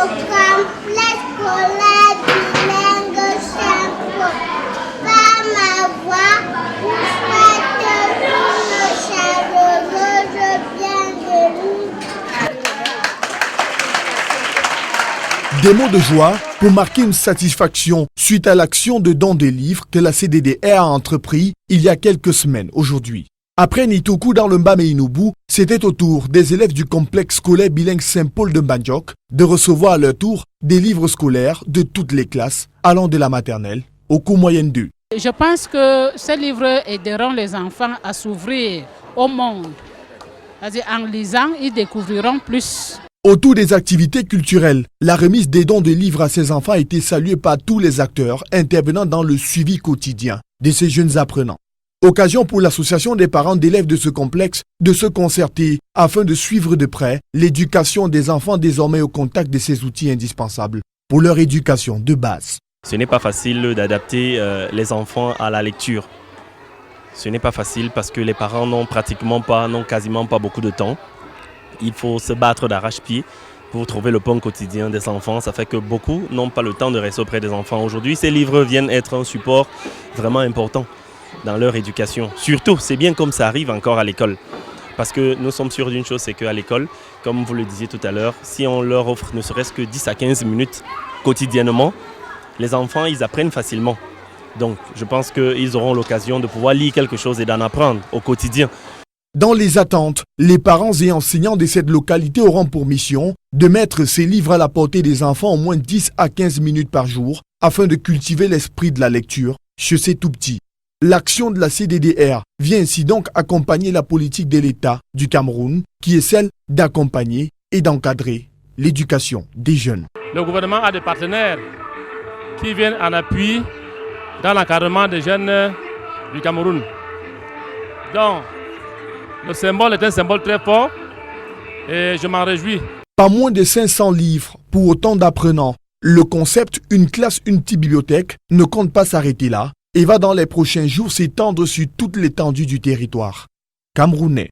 complexe scolaire bilingue simple. Par ma voix, vous souhaitez une chaleureuse bienvenue. Des mots de joie pour marquer une satisfaction suite à l'action de don des livres que la CDDR a entrepris il y a quelques semaines aujourd'hui. Après Nitoku dans le Mbameinubu, c'était au tour des élèves du complexe scolaire bilingue Saint-Paul de Mbandjok de recevoir à leur tour des livres scolaires de toutes les classes, allant de la maternelle au cours moyenne 2. Je pense que ces livres aideront les enfants à s'ouvrir au monde. C'est-à-dire en lisant, ils découvriront plus. Autour des activités culturelles, la remise des dons de livres à ces enfants a été saluée par tous les acteurs intervenant dans le suivi quotidien de ces jeunes apprenants. Occasion pour l'association des parents d'élèves de ce complexe de se concerter afin de suivre de près l'éducation des enfants désormais au contact de ces outils indispensables pour leur éducation de base. Ce n'est pas facile d'adapter les enfants à la lecture. Ce n'est pas facile parce que les parents n'ont quasiment pas beaucoup de temps. Il faut se battre d'arrache-pied pour trouver le pain quotidien des enfants. Ça fait que beaucoup n'ont pas le temps de rester auprès des enfants. Aujourd'hui, ces livres viennent être un support vraiment important dans leur éducation. Surtout, c'est bien comme ça arrive encore à l'école. Parce que nous sommes sûrs d'une chose, c'est qu'à l'école, comme vous le disiez tout à l'heure, si on leur offre ne serait-ce que 10 à 15 minutes quotidiennement, les enfants, ils apprennent facilement. Donc, je pense qu'ils auront l'occasion de pouvoir lire quelque chose et d'en apprendre au quotidien. Dans les attentes, les parents et enseignants de cette localité auront pour mission de mettre ces livres à la portée des enfants au moins 10 à 15 minutes par jour afin de cultiver l'esprit de la lecture chez ces tout-petits. L'action de la CDDR vient ainsi donc accompagner la politique de l'État du Cameroun qui est celle d'accompagner et d'encadrer l'éducation des jeunes. Le gouvernement a des partenaires qui viennent en appui dans l'encadrement des jeunes du Cameroun. Donc, le symbole est un symbole très fort et je m'en réjouis. Pas moins de 500 livres pour autant d'apprenants. Le concept « Une classe, une petite bibliothèque » ne compte pas s'arrêter là et va dans les prochains jours s'étendre sur toute l'étendue du territoire camerounais.